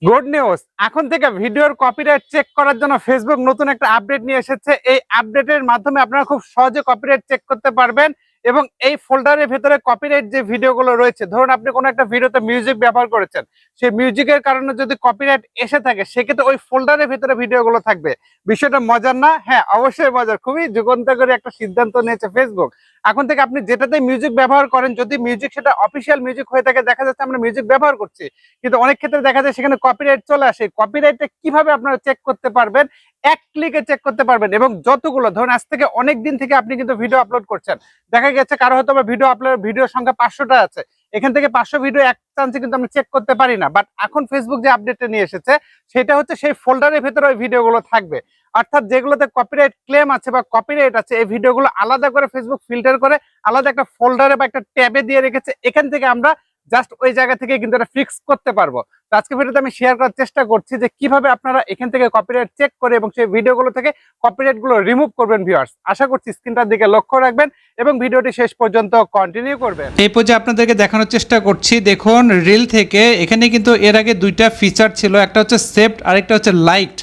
Good news, এখন থেকে ভিডিওর কপিরাইট চেক করার জন্য ফেসবুক নতুন একটা আপডেট নিয়ে এসেছে। এই আপডেটের মাধ্যমে আপনারা খুব সহজে কপিরাইট চেক করতে পারবেন এবং এই ফোল্ডারের ভেতরে কপিরাইট যে ভিডিওগুলো রয়েছে, ধরুন আপনি কোনো একটা ভিডিওতে মিউজিক ব্যবহার করেছেন, সেই মিউজিকের কারণে যদি কপিরাইট এসে থাকে সেক্ষেত্রে ওই ফোল্ডারের ভেতরে ভিডিওগুলো থাকবে। বিষয়টা মজার না? হ্যাঁ, অবশ্যই মজার। খুবই যুগান্তকারী একটা সিদ্ধান্ত নিয়েছে ফেসবুক। এখন থেকে আপনি যেটাতে মিউজিক ব্যবহার করেন, যদি মিউজিক সেটা অফিসিয়াল মিউজিক হয়ে থাকে, দেখা যাচ্ছে আমরা মিউজিক ব্যবহার করছি কিন্তু অনেক ক্ষেত্রে দেখা যায় সেখানে কপিরাইট চলে আসে। কপিরাইটটা কিভাবে আপনারা চেক করতে পারবেন? এক ক্লিকে চেক করতে পারবেন। এবং যতগুলো ধরুন আজ থেকে অনেক দিন থেকে আপনি কিন্তু ভিডিও আপলোড করছেন, দেখা গেছে কারো হয়তো ভিডিও আপলোড ভিডিওর সংখ্যা 500টা আছে, এখান থেকে 500 ভিডিও এক চান্সে কিন্তু আমরা চেক করতে পারি না। বাট এখন ফেসবুক যে আপডেটটা নিয়ে এসেছে সেটা হচ্ছে সেই ফোল্ডারের ভেতরে ওই ভিডিওগুলো থাকবে। অর্থাৎ যেগুলোতে কপিরাইট ক্লেম আছে বা কপিরাইট আছে, এই ভিডিওগুলো আলাদা করে ফেসবুক ফিল্টার করে আলাদা একটা ফোল্ডারে বা একটা ট্যাবে দিয়ে রেখেছে। এখান থেকে আমরা জাস্ট ওই জায়গা থেকে কিন্তু এটা ফিক্স করতে পারবো। তো আজকে ভিডিওতে আমি শেয়ার করার চেষ্টা করছি যে কিভাবে আপনারা এখান থেকে কপিরাইট চেক করে এবং সেই ভিডিওগুলো থেকে কপিরাইট গুলো রিমুভ করবেন। ভিউয়ার্স, আশা করছি স্ক্রিনটার দিকে লক্ষ্য রাখবেন এবং ভিডিওটি শেষ পর্যন্ত কন্টিনিউ করবেন। এই পর্যায়ে আপনাদেরকে দেখানোর চেষ্টা করছি। দেখুন, রিল থেকে এখানে কিন্তু এর আগে দুইটা ফিচার ছিল, একটা হচ্ছে সেভড আর একটা হচ্ছে লাইকড।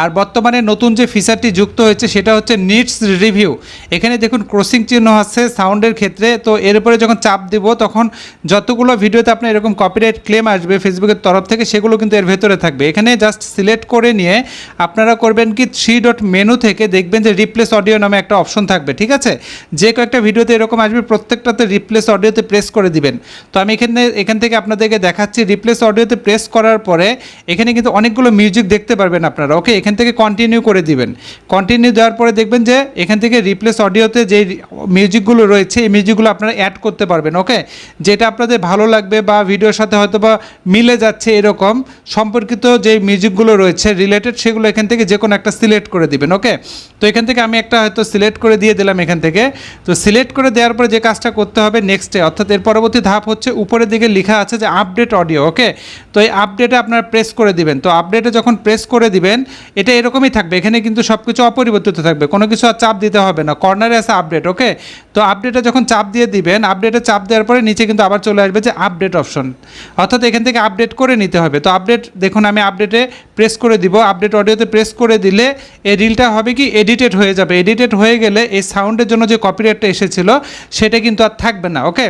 আর বর্তমানে নতুন যে ফিচারটি যুক্ত হয়েছে সেটা হচ্ছে নিডস রিভিউ। এখানে দেখুন ক্রসিং চিহ্ন আছে সাউন্ডের ক্ষেত্রে। তো এর উপরে যখন চাপ দেব তখন যতগুলো ভিডিওতে আপনার এরকম কপিরাইট ক্লেম আসবে ফেসবুকের তরফ থেকে সেগুলো কিন্তু এর ভেতরে থাকবে। এখানে জাস্ট সিলেক্ট করে নিয়ে আপনারা করবেন কি, 3 ডট মেনু থেকে দেখবেন যে রিপ্লেস অডিও নামে একটা অপশন থাকবে। ঠিক আছে, যে কয়েকটা ভিডিওতে এরকম আসবে প্রত্যেকটাতে রিপ্লেস অডিওতে প্রেস করে দিবেন। তো আমি এখান থেকে আপনাদেরকে দেখাচ্ছি। রিপ্লেস অডিওতে প্রেস করার পরে এখানে কিন্তু অনেকগুলো মিউজিক দেখতে পারবেন আপনারা। ওকে, এখান থেকে কন্টিনিউ করে দিবেন। কন্টিনিউ দেওয়ার পরে দেখবেন যে এখান থেকে রিপ্লেস অডিওতে যে মিউজিকগুলো রয়েছে এই মিউজিকগুলো আপনারা অ্যাড করতে পারবেন। ওকে, যেটা আপনাদের ভালো লাগবে বা ভিডিওর সাথে হয়তো বা মিলে যাচ্ছে এরকম সম্পর্কিত যে মিউজিকগুলো রয়েছে রিলেটেড, সেগুলো এখান থেকে যে কোনো একটা সিলেক্ট করে দিবেন। ওকে, তো এখান থেকে আমি একটা হয়তো সিলেক্ট করে দিয়ে দিলাম এখান থেকে। তো সিলেক্ট করে দেওয়ার পরে যে কাজটা করতে হবে নেক্সটে, অর্থাৎ এর পরবর্তী ধাপ হচ্ছে উপরের দিকে লেখা আছে যে আপডেট অডিও। ওকে, তো এই আপডেটে আপনারা প্রেস করে দিবেন। তো আপডেটে যখন প্রেস করে দিবেন এটা এরকমই থাকবে, এখানে কিন্তু সব কিছু অপরিবর্তিত থাকবে, কোনো কিছু আর চাপ দিতে হবে না। কর্নারে আছে আপডেট। ওকে, তো আপডেটে যখন চাপ দিয়ে দিবেন, আপডেটে চাপ দেওয়ার পরে নিচে কিন্তু আবার চলে আসবে যে আপডেট অপশন, অর্থাৎ এখান থেকে আপডেট করে নিতে হবে। তো আপডেট দেখুন আমি আপডেটে প্রেস করে দিব। আপডেট অডিওতে প্রেস করে দিলে এই রিলটা হবে কি এডিটেড হয়ে যাবে। এডিটেড হয়ে গেলে এই সাউন্ডের জন্য যে কপিরাইটটা এসেছিল সেটা কিন্তু আর থাকবে না। ওকে,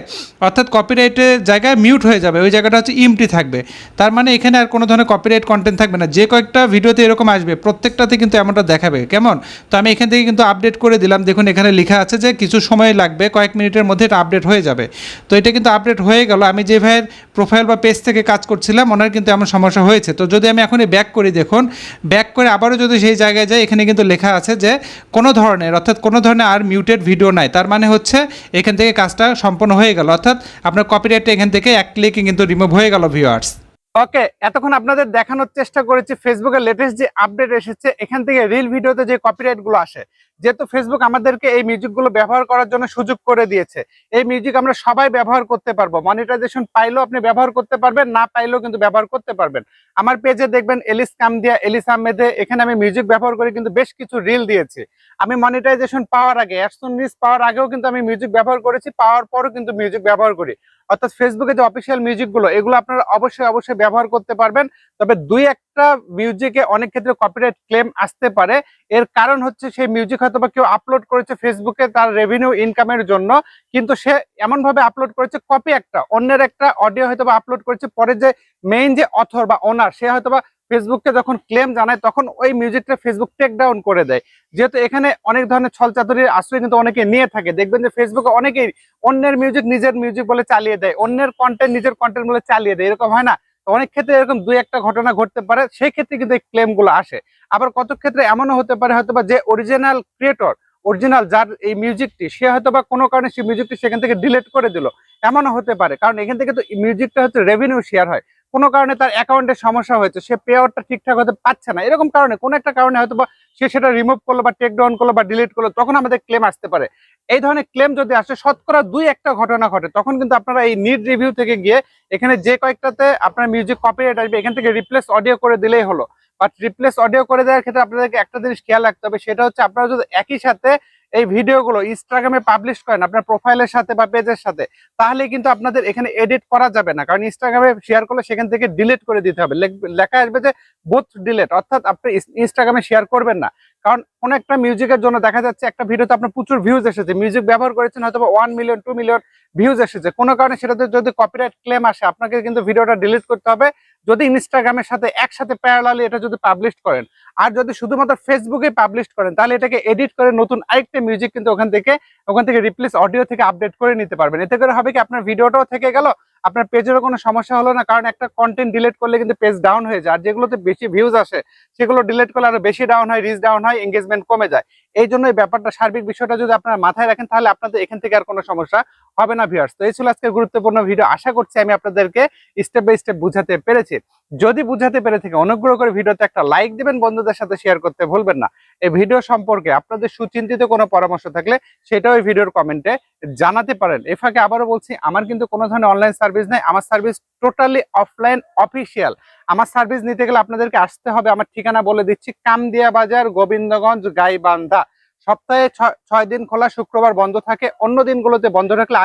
অর্থাৎ কপিরাইটের জায়গায় মিউট হয়ে যাবে, ওই জায়গাটা হচ্ছে ইমটি থাকবে। তার মানে এখানে আর কোনো ধরনের কপিরাইট কন্টেন্ট থাকবে না। যে কয়েকটা ভিডিওতে এরকম আসবে প্রত্যেকটাতে কিন্তু এমনটা দেখাবে। কেমন? তো আমি এখান থেকে কিন্তু আপডেট করে দিলাম। দেখুন এখানে লেখা আছে যে কিছু সময় লাগবে, কয়েক মিনিটের মধ্যে এটা আপডেট হয়ে যাবে। তো এটা কিন্তু আপডেট হয়ে গেল। আমি যে ভাইয়ের প্রোফাইল বা পেজ থেকে কাজ করছিলাম ওনার কিন্তু এমন সমস্যা হয়েছে। তো যদি আমি এখনই ব্যাক করি, দেখুন ব্যাক করে আবারও যদি সেই জায়গায় যাই, এখানে কিন্তু লেখা আছে যে কোনো ধরনের, অর্থাৎ কোনো ধরনের আর মিউটেড ভিডিও নাই। তার মানে হচ্ছে এখান থেকে কাজটা সম্পন্ন হয়ে গেল, অর্থাৎ আপনার কপিরাইটটা এখান থেকে এক ক্লিকে কিন্তু রিমুভ হয়ে গেল। ভিউয়ার্স, ওকে, এতক্ষণ আপনাদের দেখানোর চেষ্টা করেছি ফেসবুকের লেটেস্ট যে আপডেট এসেছে, এখান থেকে রিল ভিডিওতে যে কপিরাইট গুলো আসে, যেহেতু ফেসবুক আমাদেরকে এই মিউজিক গুলো ব্যবহার করার জন্য সুযোগ করে দিয়েছে। এই মিউজিক আমরা সবাই ব্যবহার করতে পারবো, মনিটাইজেশন পাইলেও আপনি ব্যবহার করতে পারবেন, না পাইলেও কিন্তু ব্যবহার করতে পারবেন। আমার পেজে দেখবেন এলিস কামদিয়া, এলিস আহমেদে, এখানে আমি মিউজিক ব্যবহার করে কিন্তু বেশ কিছু রিল দিয়েছি। আমি মনিটাইজেশন পাওয়ার আগে, অ্যাডসেন্স রিচ পাওয়ার আগেও কিন্তু আমি মিউজিক ব্যবহার করেছি, পাওয়ার পরও কিন্তু মিউজিক ব্যবহার করি। অর্থাৎ ফেসবুকে যে অফিসিয়াল মিউজিক গুলো, এগুলো আপনারা অবশ্যই অবশ্যই ব্যবহার করতে পারবেন। তবে দুই একটা মিউজিকে অনেক ক্ষেত্রে কপিরাইট ক্লেম আসতে পারে। এর কারণ হচ্ছে সেই মিউজিক হয়তো বা কেউ আপলোড করেছে ফেসবুকে তার রেভিনিউ ইনকামের জন্য, কিন্তু সে এমন ভাবে আপলোড করেছে কপি একটা অন্যের একটা অডিও হয়তো বা আপলোড করেছে, পরে যে মেইন যে অথর বা ওনার সে হয়তো বা ফেসবুককে যখন ক্লেম জানায় তখন ওই মিউজিকটা ফেসবুক টেক ডাউন করে দেয়। যেহেতু এখানে অনেক ধরনের ছলচাতুরির আশ্রয় কিন্তু অনেকে নিয়ে থাকে, দেখবেন যে ফেসবুকে অনেকেই অন্যের মিউজিক নিজের মিউজিক বলে চালিয়ে দেয়, অন্যের কন্টেন্ট নিজের কন্টেন্ট বলে চালিয়ে দেয়, এরকম হয় না? অনেক ক্ষেত্রে এরকম দুই একটা ঘটনা ঘটতে পারে, সেই ক্ষেত্রে কিন্তু এই ক্লেম গুলো আসে। আবার কত ক্ষেত্রে এমনও হতে পারে হয়তোবা যে অরিজিনাল ক্রিয়েটর, অরিজিনাল যার এই মিউজিকটি, সে হয়তোবা কোনো কারণে সেই মিউজিকটি সেখান থেকে ডিলিট করে দিল, এমনও হতে পারে। কারণ এখান থেকে তো মিউজিকটা হচ্ছে রেভিনিউ শেয়ার হয়, কোনো কারণে তার অ্যাকাউন্টের সমস্যা হয়েছে, সে পে আউটটা ঠিকঠাক হতে পারছে না, এরকম কারণে কোনো একটা কারণে হয়তোবা সে সেটা রিমুভ করলো বা টেক ডাউন করলো বা ডিলিট করলো, তখন আমাদের ক্লেম আসতে পারে। এই ধরনের ক্লেম যদি আসে, শতকরা দুই একটা ঘটনা ঘটে, তখন কিন্তু আপনারা এই নিড রিভিউ থেকে গিয়ে এখানে যে কয়েকটাতে আপনার মিউজিক কপিরাইট আসবে এখান থেকে রিপ্লেস অডিও করে দিলেই হলো। বাট রিপ্লেস অডিও করে দেওয়ার ক্ষেত্রে আপনাদেরকে একটা জিনিস খেয়াল রাখতে হবে, সেটা হচ্ছে আপনারা যদি একই সাথে এই ভিডিওগুলো ইনস্টাগ্রামে পাবলিশ করেন আপনার প্রোফাইলের সাথে বা পেজের সাথে, তাহলে কিন্তু আপনাদের এখানে এডিট করা যাবে না, কারণ ইনস্টাগ্রামে শেয়ার করলে সেখান থেকে ডিলিট করে দিতে হবে, লেখা আসবে যে বোথ ডিলিট, অর্থাৎ আপনি ইনস্টাগ্রামে শেয়ার করবেন না। কারণ কোন একটা মিউজিকের জন্য দেখা যাচ্ছে একটা ভিডিওতে আপনার প্রচুর ভিউজ এসেছে, মিউজিক ব্যবহার করেছেন হয়তো 1 মিলিয়ন 2 মিলিয়ন ভিউজ এসেছে, কোনো কারণে সেটাতে যদি কপিরাইট ক্লেম আসে আপনাকে কিন্তু ভিডিওটা ডিলিট করতে হবে, যদি ইনস্টাগ্রামের সাথে একসাথে প্যারালালি এটা যদি পাবলিশ করেন। আর যদি শুধুমাত্র ফেসবুকে পাবলিশ করেন তাহলে এটাকে এডিট করে নতুন আরেকটা মিউজিক কিন্তু ওখান থেকে রিপ্লেস অডিও থেকে আপডেট করে নিতে পারবেন। এতে করে হবে কি আপনার ভিডিওটাও থেকে গেল, আপনার পেজেরও কোনো সমস্যা হলো না, কারণ একটা কন্টেন্ট ডিলিট করলে কিন্তু পেজ ডাউন হয়ে যায়, আর যেগুলোতে বেশি ভিউজ আসে সেগুলো ডিলিট করলে আরো বেশি ডাউন হয়, রিচ ডাউন হয়, এঙ্গেজমেন্ট কমে যায়। এই জন্য এই ব্যাপারটা, সার্বিক বিষয়টা যদি আপনারা মাথায় রাখেন তাহলে আপনাদের এখান থেকে আর কোনো সমস্যা হবে না ভিউয়ার্স। তো এই ছিল আজকে গুরুত্বপূর্ণ ভিডিও, আশা করছি আমি আপনাদেরকে স্টেপ বাই স্টেপ বুঝাতে পেরেছি। যদি বুঝাতে পেরে থেকে অনুগ্রহ করে ভিডিওতে একটা লাইক দিবেন, বন্ধুদের সাথে শেয়ার করতে ভুলবেন না। এই ভিডিও সম্পর্কে আপনাদের সুচিন্তিত কোনো পরামর্শ থাকলে সেটাও এই ভিডিওর কমেন্টে জানাতে পারেন। এ ফাঁকে আবারও বলছি, আমার কিন্তু কোনো ধরনের অনলাইন সার্ভিস নেই, আমার সার্ভিস টোটালি অফলাইন অফিসিয়াল। আমার সার্ভিস নিতে গেলে আপনাদেরকে আসতে হবে, আমার ঠিকানা বলে দিচ্ছি, কামদিয়া বাজার, গোবিন্দগঞ্জ, গাইবান্ধা। সপ্তাহে 6 দিন খোলা, শুক্রবার বন্ধ থাকে, অন্য দিনগুলোতে বন্ধ থাকলে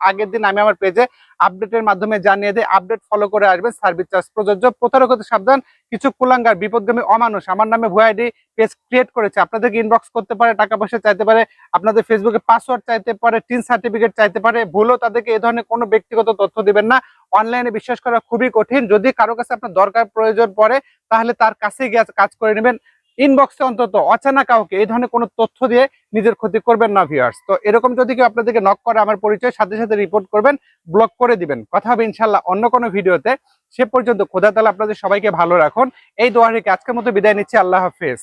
আগের দিন আমি আমার পেজে আপডেটের মাধ্যমে জানিয়ে দিই, আপডেট ফলো করে আসবেন, সার্ভিস চার্জ প্রযোজ্য। প্রতারক হতে সাবধান, কিছু কুলাঙ্গার বিপদগামী অমানুষ আমার নামে ভুয়া আইডি পেজ ক্রিয়েট করেছে, আপনাদেরকে ইনবক্স করতে পারে, টাকা পয়সা চাইতে পারে, আপনাদের ফেসবুকে পাসওয়ার্ড চাইতে পারে, টিন সার্টিফিকেট চাইতে পারে। ভুলও তাদেরকে এই ধরনের কোনো ব্যক্তিগত তথ্য দিবেন না, অনলাইনে বিশ্বাস করা খুবই কঠিন। যদি কারো কাছে আপনার দরকার প্রয়োজন পড়ে তাহলে তার কাছে গিয়ে কাজ করে নেবেন, ইনবক্সে অন্তত অচেনা কাউকে এই ধরনের কোনো তথ্য দিয়ে নিজের ক্ষতি করবেন না ভিউয়ার্স। তো এরকম যদি কেউ আপনাদেরকে নক করে আমার পরিচয় সাথে সাথে রিপোর্ট করবেন, ব্লক করে দিবেন। কথা হবে ইনশাল্লাহ অন্য কোনো ভিডিওতে। সে পর্যন্ত খোদা তাআলা আপনাদের সবাইকে ভালো রাখুন, এই দোয়া রেখে আজকের মতো বিদায় নিচ্ছি। আল্লাহ হাফেজ।